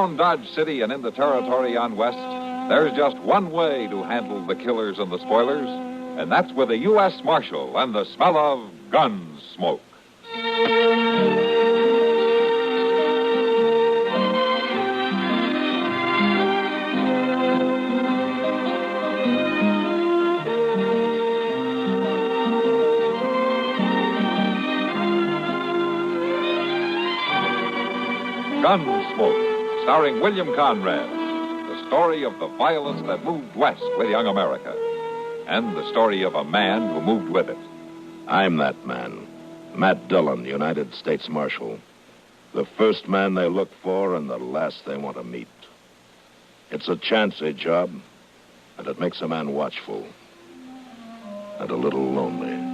Around Dodge City and in the territory on west, there's just one way to handle the killers and the spoilers, and that's with a U.S. Marshal and the smell of Gunsmoke. Gunsmoke, starring William Conrad, the story of the violence that moved west with young America, and the story of a man who moved with it. I'm that man, Matt Dillon, United States Marshal. The first man they look for and the last they want to meet. It's a chancy job, and it makes a man watchful and a little lonely.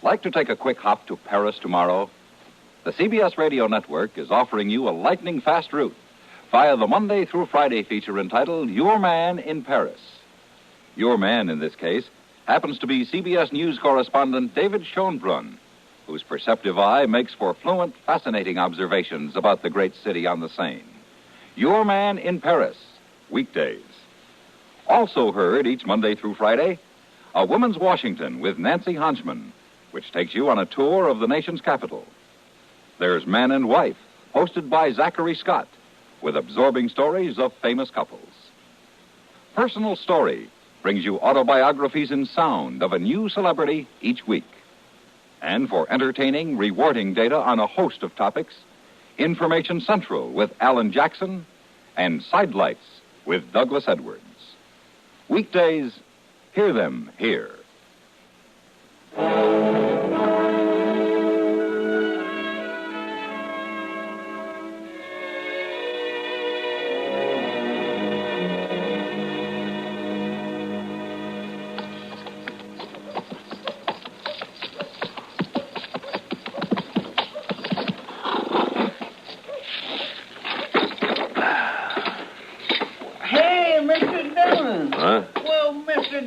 Like to take a quick hop to Paris tomorrow? The CBS Radio Network is offering you a lightning-fast route via the Monday through Friday feature entitled Your Man in Paris. Your man, in this case, happens to be CBS News correspondent David Schonbrunn, whose perceptive eye makes for fluent, fascinating observations about the great city on the Seine. Your Man in Paris, weekdays. Also heard each Monday through Friday, A Woman's Washington with Nancy Honchman, which takes you on a tour of the nation's capital. There's Man and Wife, hosted by Zachary Scott, with absorbing stories of famous couples. Personal Story brings you autobiographies in sound of a new celebrity each week. And for entertaining, rewarding data on a host of topics, Information Central with Alan Jackson and Sidelights with Douglas Edwards. Weekdays, hear them here.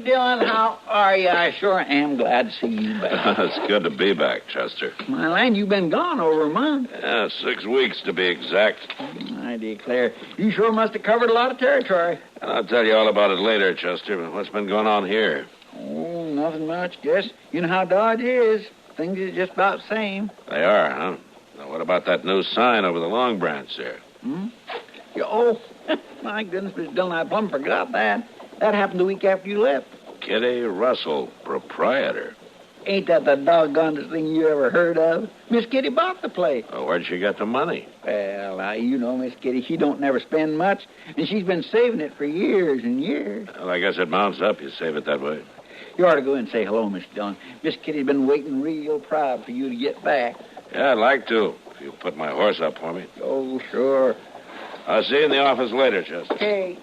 Dillon, how are you? I sure am glad to see you back. It's good to be back, Chester. My land, you've been gone over a month. Yeah, 6 weeks to be exact. I declare, you sure must have covered a lot of territory. And I'll tell you all about it later, Chester, but what's been going on here? Oh, nothing much. Guess you know how Dodge is. Things is just about the same. They are, huh? Now, what about that new sign over the Long Branch there? Oh, my goodness, Miss Dillon, I plumb forgot that. That happened the week after you left. Kitty Russell, proprietor. Ain't that the doggonest thing you ever heard of? Miss Kitty bought the place. Oh, where'd she get the money? Well, now, you know Miss Kitty, she don't never spend much, and she's been saving it for years and years. Well, I guess it mounts up. You save it that way. You ought to go in and say hello, Miss Dillon. Miss Kitty's been waiting real proud for you to get back. Yeah, I'd like to, if you put my horse up for me. Oh, sure. I'll see you in the office later, Chester. Okay.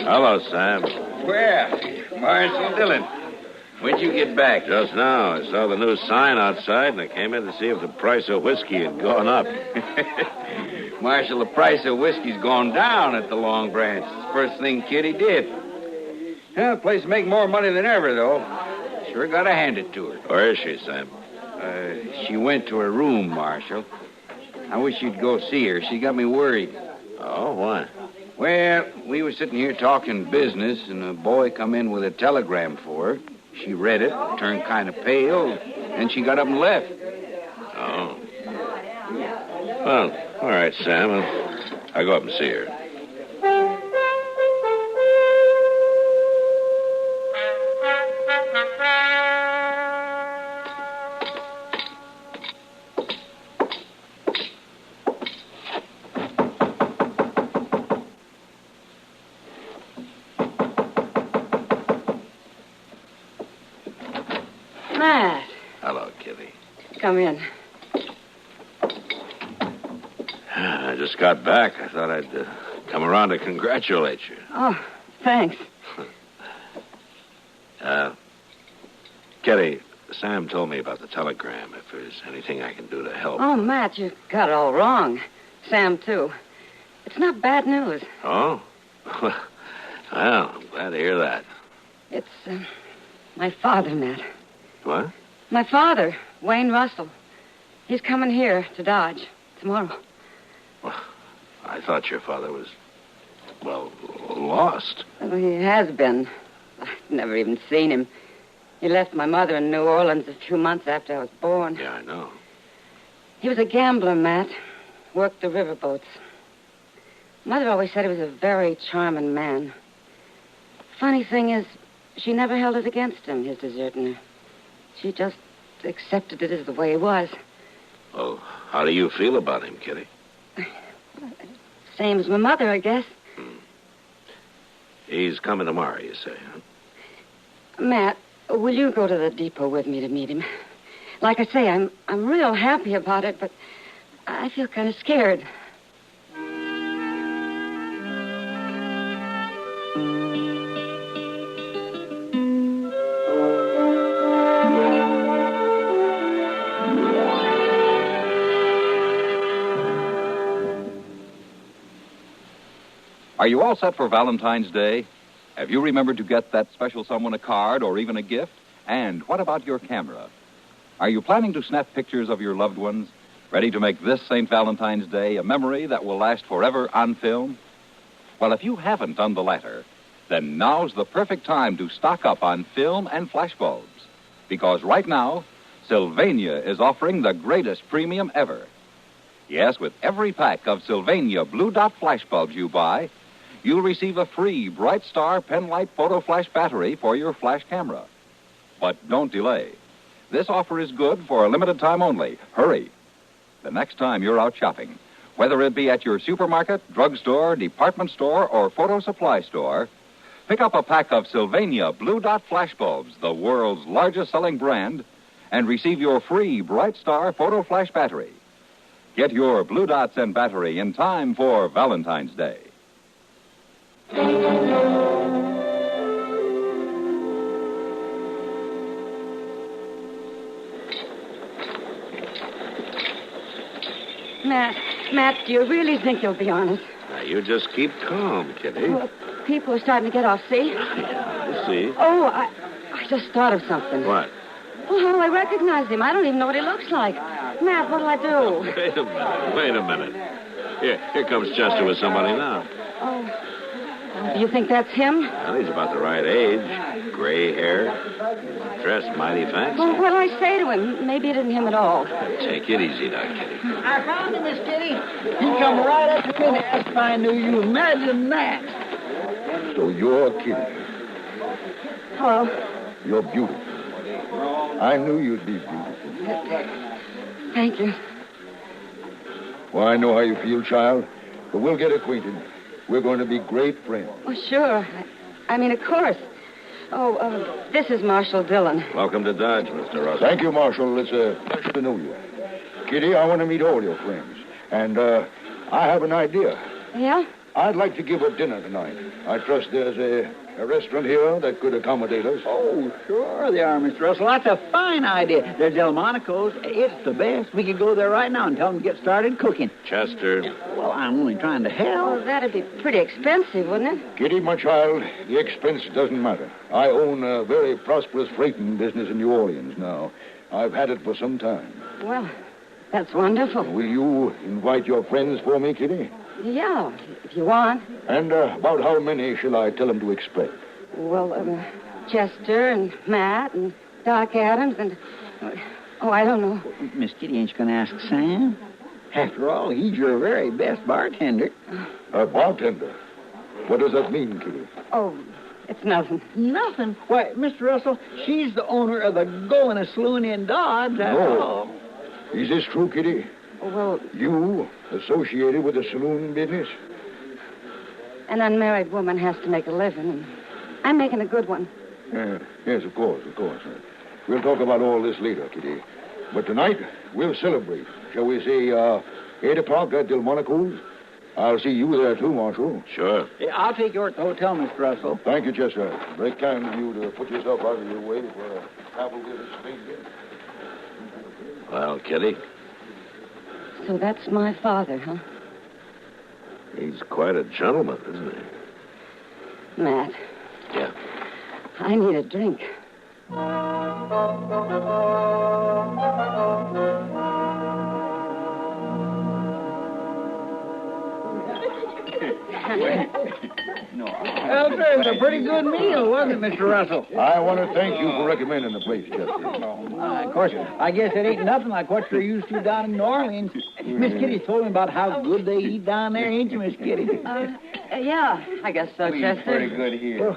Hello, Sam. Well, Marshal Dillon, when'd you get back? Just now. I saw the new sign outside, and I came in to see if the price of whiskey had gone up. Marshal, the price of whiskey's gone down at the Long Branch. It's the first thing Kitty did. Well, the place make more money than ever, though. Sure gotta hand it to her. Where is she, Sam? She went to her room, Marshal. I wish you'd go see her. She got me worried. Oh, why? Well, we were sitting here talking business, and a boy come in with a telegram for her. She read it, turned kind of pale, and she got up and left. Oh. Well, all right, Sam. I'll go up and see her. Matt. Hello, Kitty. Come in. I just got back. I thought I'd come around to congratulate you. Oh, thanks. Kitty, Sam told me about the telegram, if there's anything I can do to help. Oh, Matt, you got it all wrong. Sam, too. It's not bad news. Oh? Well, I'm glad to hear that. It's my father, Matt. What? My father, Wayne Russell. He's coming here to Dodge tomorrow. Well, I thought your father was, well, lost. Well, he has been. I've never even seen him. He left my mother in New Orleans a few months after I was born. Yeah, I know. He was a gambler, Matt. Worked the riverboats. Mother always said he was a very charming man. Funny thing is, she never held it against him, his deserting her. She just accepted it as the way he was. Well, how do you feel about him, Kitty? Same as my mother, I guess. He's coming tomorrow, you say, huh? Matt, will you go to the depot with me to meet him? Like I say, I'm real happy about it, but I feel kind of scared. Are you all set for Valentine's Day? Have you remembered to get that special someone a card or even a gift? And what about your camera? Are you planning to snap pictures of your loved ones, ready to make this St. Valentine's Day a memory that will last forever on film? Well, if you haven't done the latter, then now's the perfect time to stock up on film and flashbulbs. Because right now, Sylvania is offering the greatest premium ever. Yes, with every pack of Sylvania Blue Dot flashbulbs you buy, you'll receive a free Bright Star Penlight Photo Flash battery for your flash camera. But don't delay. This offer is good for a limited time only. Hurry. The next time you're out shopping, whether it be at your supermarket, drugstore, department store, or photo supply store, pick up a pack of Sylvania Blue Dot flashbulbs, the world's largest selling brand, and receive your free Bright Star Photo Flash battery. Get your Blue Dots and battery in time for Valentine's Day. Matt, do you really think you'll be honest? Now, you just keep calm, Kitty. Well, people are starting to get off, see? We'll see. Oh, I just thought of something. What? Oh, I recognize him. I don't even know what he looks like. Matt, what'll I do? Wait a minute. Here comes Chester with somebody now. Oh, do you think that's him? Well, he's about the right age. Gray hair. Dressed mighty fancy. Well, what'll I say to him? Maybe it isn't him at all. Take it easy now, Kitty. I found him, Miss Kitty. He come right up to me and asked if I knew you. Imagine that. So you're Kitty. Hello. You're beautiful. I knew you'd be beautiful. Thank you. Well, I know how you feel, child, but we'll get acquainted. We're going to be great friends. Oh, sure. I mean, of course. Oh, this is Marshal Dillon. Welcome to Dodge, Mr. Russell. Thank you, Marshal. It's a pleasure to know you. Kitty, I want to meet all your friends. And I have an idea. Yeah? I'd like to give a dinner tonight. I trust there's a restaurant here that could accommodate us. Oh, sure they are, Mr. Russell. That's a fine idea. There's Delmonico's. It's the best. We could go there right now and tell them to get started cooking. Chester. Well, I'm only trying to help. Oh, that'd be pretty expensive, wouldn't it? Kitty, my child, the expense doesn't matter. I own a very prosperous freighting business in New Orleans now. I've had it for some time. Well, that's wonderful. Will you invite your friends for me, Kitty? Yeah, if you want. And about how many shall I tell them to expect? Well, Chester and Matt and Doc Adams and... Oh, I don't know. Miss Kitty ain't going to ask Sam. After all, he's your very best bartender. A bartender? What does that mean, Kitty? Oh, it's nothing. Nothing? Why, Mr. Russell, she's the owner of the Going Saloon in Dodge. No. Is this true, Kitty? Well... You associated with the saloon business? An unmarried woman has to make a living, and I'm making a good one. Yes, of course. We'll talk about all this later, Kitty. But tonight, we'll celebrate. Shall we say, 8 o'clock at Delmonico's? I'll see you there, too, Marshal. Sure. Yeah, I'll take you at the hotel, Mr. Russell. Thank you, Chester. Very kind of you to put yourself out of your way for travel with a stranger. Well, Kitty, So that's my father, huh? he's quite a gentleman, isn't he? Matt, Yeah. I need a drink. Well, sir, it's a pretty good meal, wasn't it, Mr. Russell? I want to thank you for recommending the place, Chester. Of course, I guess it ain't nothing like what you're used to down in New Orleans. Miss Kitty told me about how good they eat down there, ain't you, Miss Kitty? Yeah, I guess so, Chester. Pretty good here.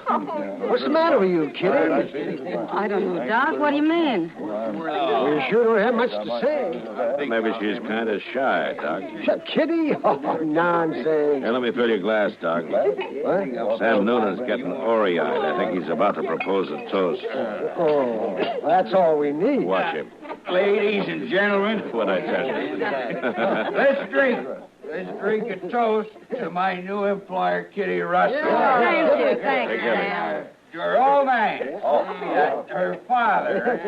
What's the matter with you, Kitty? I don't know, Doc. What do you mean? You sure don't have much to say. Maybe she's kind of shy, Doc. Kitty? Oh, nonsense. Here, let me fill your glass, Doc. What? Sam Noonan's getting ory-eyed. I think he's about to propose a toast. Oh, that's all we need. Watch him. Ladies and gentlemen, What'd I tell you? let's drink. Let's drink a toast to my new employer, Kitty Russell. Thank you, thank you, Take care. Sam. To her old man, her father,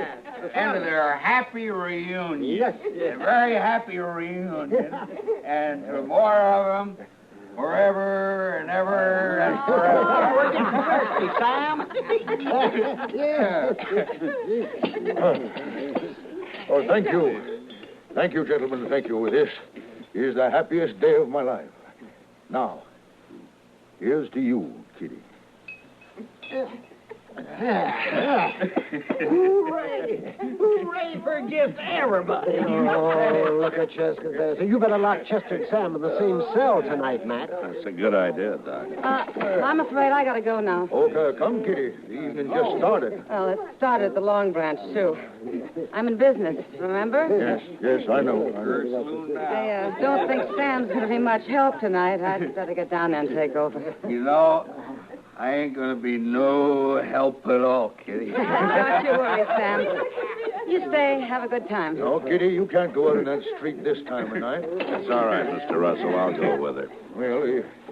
and to their happy reunion. A very happy reunion. And to more of them, forever and ever and forever. Yeah. Oh, thank you. Thank you, gentlemen. Thank you. This is the happiest day of my life. Now, here's to you, Kitty. Hooray! Hooray for gifts, everybody! Oh, look at Chester there. So you better lock Chester and Sam in the same cell tonight, Matt. That's a good idea, Doc. I'm afraid I gotta go now. Okay, come, Kitty. The evening just started. Well, it started at the Long Branch, too. I'm in business, remember? Yes, I know. I don't think Sam's gonna be much help tonight. I'd better get down there and take over. You know, I ain't gonna be no help at all, Kitty. Don't you worry, Sam. You stay. Have a good time. No, Kitty, you can't go out in that street this time of night. That's all right, Mr. Russell. I'll go with her. Well,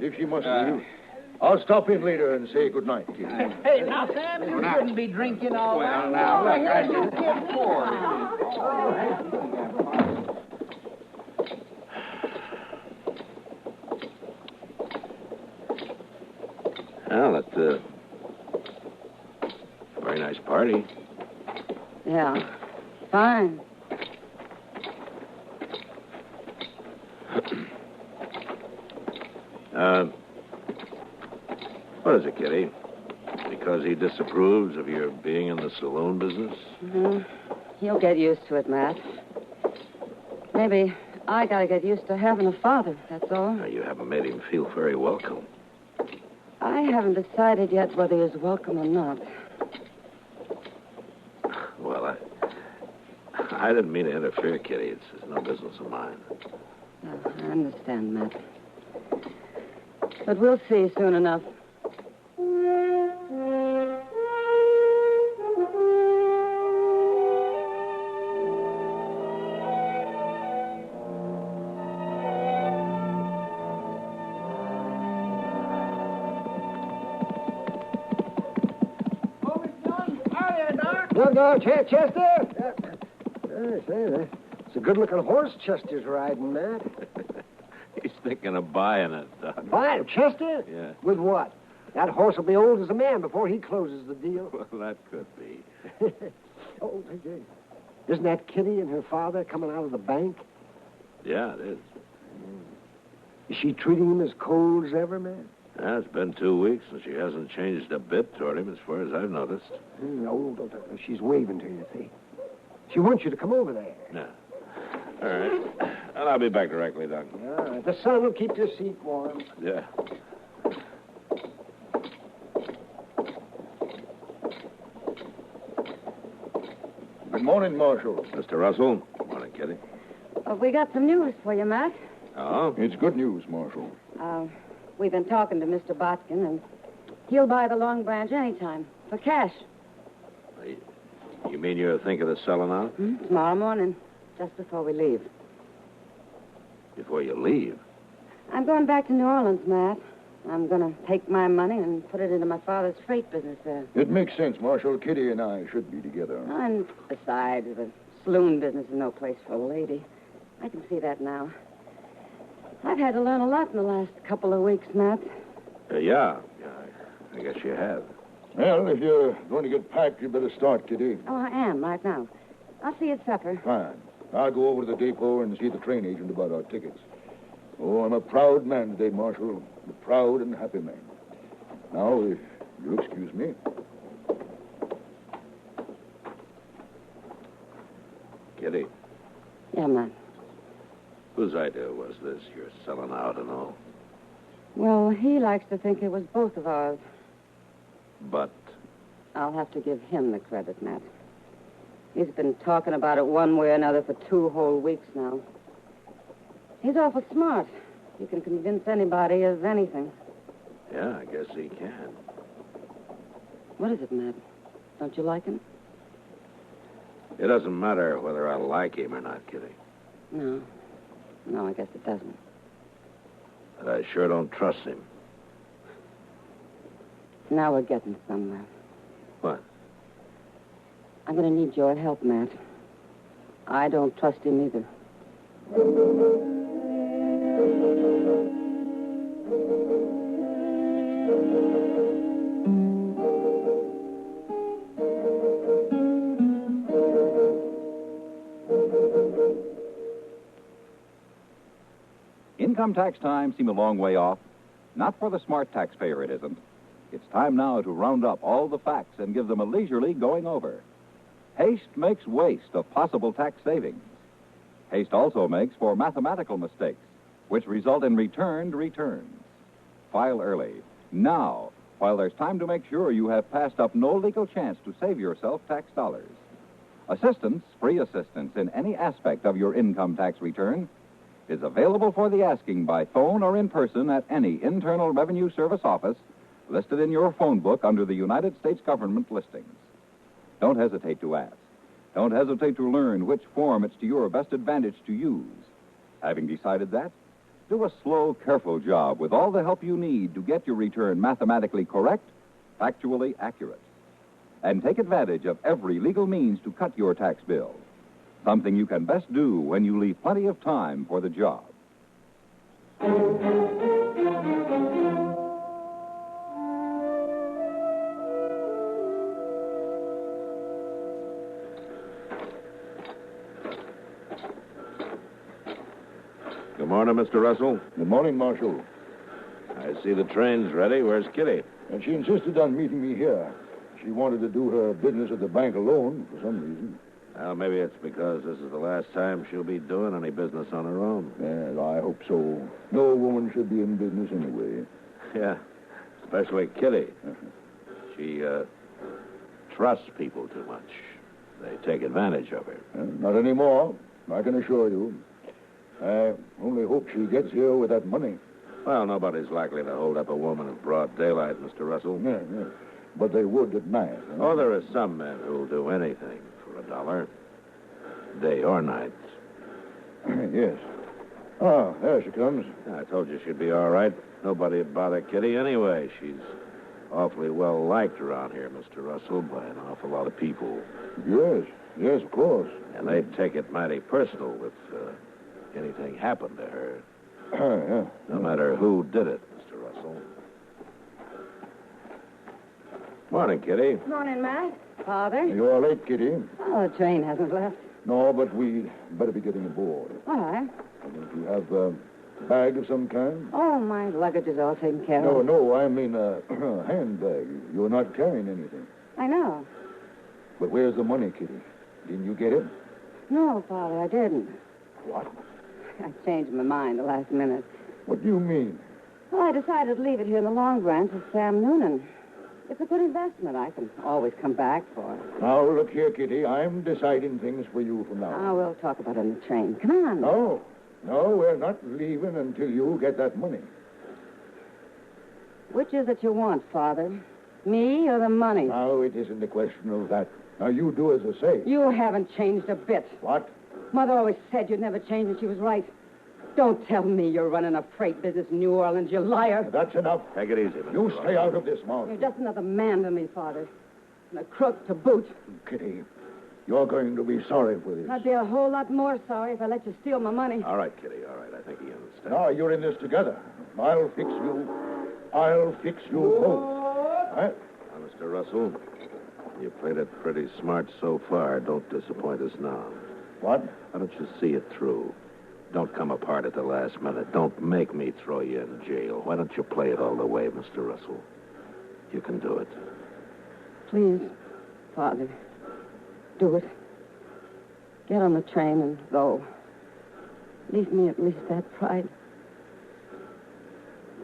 if she must leave, I'll stop in later and say good night, Kitty. Hey, now, Sam, you shouldn't be drinking all Well, night. now, look, I just Well, that's a very nice party. Yeah. Fine. What is it, Kitty? Because he disapproves of your being in the saloon business? Mm-hmm. You'll get used to it, Matt. Maybe I gotta get used to having a father, that's all. Now, you haven't made him feel very welcome. I haven't decided yet whether he's welcome or not. Well, I didn't mean to interfere, Kitty. It's no business of mine. No, I understand, Matt. But we'll see soon enough. No, Chester. It's a good-looking horse Chester's riding, Matt. He's thinking of buying it, Doc. Buy it, Chester? Yeah. With what? That horse will be old as a man before he closes the deal. Well, that could be. Oh, isn't that Kitty and her father coming out of the bank? Yeah, it is. Is she treating him as cold as ever, man? Yeah, it's been 2 weeks, and she hasn't changed a bit toward him, as far as I've noticed. She's waving to you, see? She wants you to come over there. Yeah. All right. And I'll be back directly, Doc. All right. The sun will keep your seat warm. Yeah. Good morning, Marshal. Mr. Russell. Good morning, Kitty. We got some news for you, Matt. Oh? It's good news, Marshal. We've been talking to Mr. Botkin, and he'll buy the Long Branch anytime, for cash. You mean you're thinking of selling out? Tomorrow morning, just before we leave. Before you leave? I'm going back to New Orleans, Matt. I'm going to take my money and put it into my father's freight business there. It makes sense, Marshal. Kitty and I should be together. And besides, the saloon business is no place for a lady. I can see that now. I've had to learn a lot in the last couple of weeks, Matt. Yeah, I guess you have. Well, if you're going to get packed, you better start, Kitty. Oh, I am, right now. I'll see you at supper. Fine. I'll go over to the depot and see the train agent about our tickets. Oh, I'm a proud man today, Marshal. A proud and happy man. Now, if you'll excuse me. Kitty, Yeah, Matt. whose idea was this? You're selling out and all. Well, he likes to think it was both of ours. But I'll have to give him the credit, Matt. He's been talking about it one way or another for 2 whole weeks now. He's awful smart. He can convince anybody of anything. yeah, I guess he can. What is it, Matt? Don't you like him? It doesn't matter whether I like him or not, Kitty. No. No, I guess it doesn't. But I sure don't trust him. Now we're getting somewhere. What? I'm going to need your help, Matt. I don't trust him either. Income tax time seem a long way off. Not for the smart taxpayer, it isn't. It's time now to round up all the facts and give them a leisurely going over. Haste makes waste of possible tax savings. Haste also makes for mathematical mistakes, which result in returned returns. File early, now, while there's time to make sure you have passed up no legal chance to save yourself tax dollars. Assistance, free assistance in any aspect of your income tax return, is available for the asking by phone or in person at any Internal Revenue Service office listed in your phone book under the United States government listings. Don't hesitate to ask. Don't hesitate to learn which form it's to your best advantage to use. Having decided that, do a slow, careful job with all the help you need to get your return mathematically correct, factually accurate. And take advantage of every legal means to cut your tax bill. Something you can best do when you leave plenty of time for the job. Good morning, Mr. Russell. Good morning, Marshal. I see the train's ready. Where's Kitty? And she insisted on meeting me here. She wanted to do her business at the bank alone for some reason. Well, maybe it's because this is the last time she'll be doing any business on her own. Yes, I hope so. No woman should be in business anyway. Yeah, especially Kitty. She trusts people too much. They take advantage of her. Not anymore, I can assure you. I only hope she gets here with that money. Well, nobody's likely to hold up a woman in broad daylight, Mr. Russell. Yeah. But they would at night. Huh? Oh, there are some men who'll do anything for $1, day or night. Yes. Ah, there she comes. I told you she'd be all right. Nobody'd bother Kitty anyway. She's awfully well liked around here, Mr. Russell, by an awful lot of people. Yes, of course. And they'd take it mighty personal if anything happened to her. Yeah. No matter who did it, Mr. Russell. Morning, Kitty. Morning, Matt. Father? You're late, Kitty. Oh, the train hasn't left. No, but we'd better be getting aboard. All right. Don't you have a bag of some kind? Oh, my luggage is all taken care of. No, I mean a handbag. You're not carrying anything. I know. But where's the money, Kitty? Didn't you get it? No, Father, I didn't. What? I changed my mind the last minute. What do you mean? Well, I decided to leave it here in the Long Branch with Sam Noonan. It's a good investment. I can always come back for it. Now, look here, Kitty. I'm deciding things for you from now on. Oh, we'll talk about it on the train. Come on. No, we're not leaving until you get that money. Which is it you want, Father? Me or the money? Now, it isn't a question of that. Now, you do as I say. You haven't changed a bit. What? Mother always said you'd never change, and she was right. Don't tell me you're running a freight business in New Orleans, you liar. That's enough. Take it easy, Mr. You Ross. stay out of this, Marshal. You're just another man to me, Father. And a crook to boot. Kitty, you're going to be sorry for this. I'd be a whole lot more sorry if I let you steal my money. All right, Kitty, all right. I think he understands. Now, you're in this together. I'll fix you. I'll fix you both. Now, Mr. Russell, you played it pretty smart so far. Don't disappoint us now. What? Why don't you see it through? Don't come apart at the last minute. Don't make me throw you in jail. Why don't you play it all the way, Mr. Russell? You can do it. Please, Father, do it. Get on the train and go. Leave me at least that pride.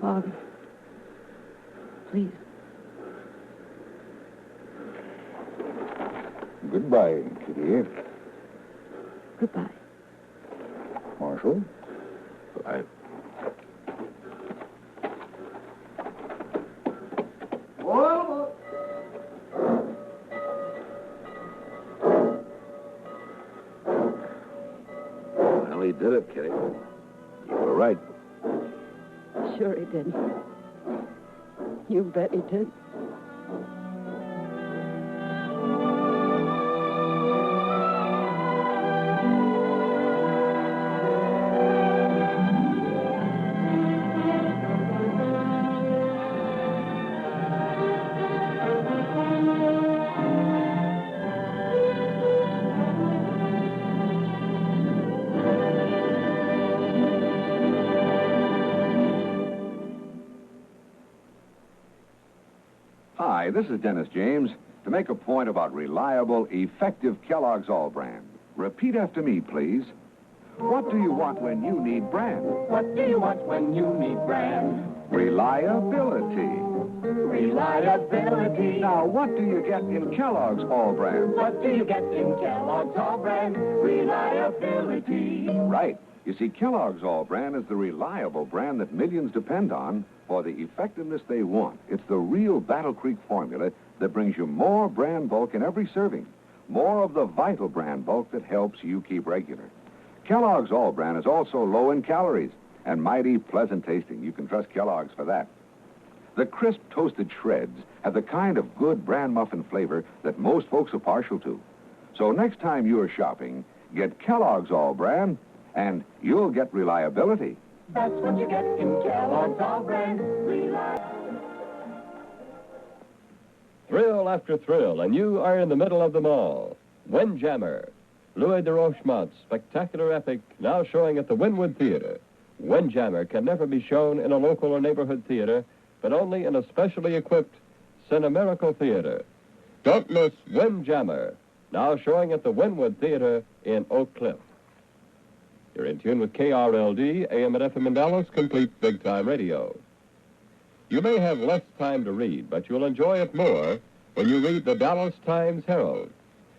Father, please. Goodbye, Kitty. Goodbye. Marshal? Bye. Well, he did it, Kitty. You were right. Sure he did. You bet he did. Hi, this is Dennis James to make a point about reliable, effective Kellogg's All Brand. Repeat after me, please. What do you want when you need brand? What do you want when you need brand? Reliability. Reliability. Now, what do you get in Kellogg's All Brand? What do you get in Kellogg's All Brand? Reliability. Right. You see, Kellogg's All Brand is the reliable brand that millions depend on for the effectiveness they want. It's the real Battle Creek formula that brings you more brand bulk in every serving. More of the vital brand bulk that helps you keep regular. Kellogg's All Brand is also low in calories and mighty pleasant tasting. You can trust Kellogg's for that. The crisp toasted shreds have the kind of good brand muffin flavor that most folks are partial to. So next time you're shopping, get Kellogg's All Brand and you'll get reliability. That's what you get in Kellogg's All Brand. Thrill after thrill, and you are in the middle of them all. Windjammer, Louis de Rochemont's spectacular epic, now showing at the Wynwood Theater. Windjammer can never be shown in a local or neighborhood theater, but only in a specially equipped Cinemiracle Theater. Don't miss Windjammer, now showing at the Wynwood Theater in Oak Cliff. You're in tune with KRLD, AM and FM in Dallas, complete big-time radio. You may have less time to read, but you'll enjoy it more when you read the Dallas Times-Herald.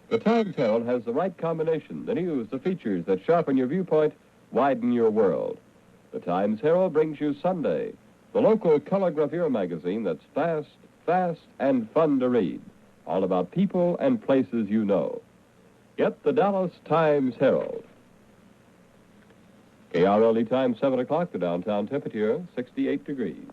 The Times-Herald has the right combination, the news, the features that sharpen your viewpoint, widen your world. The Times-Herald brings you Sunday, the local color gravure magazine that's fast, and fun to read. All about people and places you know. Get the Dallas Times-Herald. KRLD time, 7 o'clock, the downtown temperature, 68 degrees.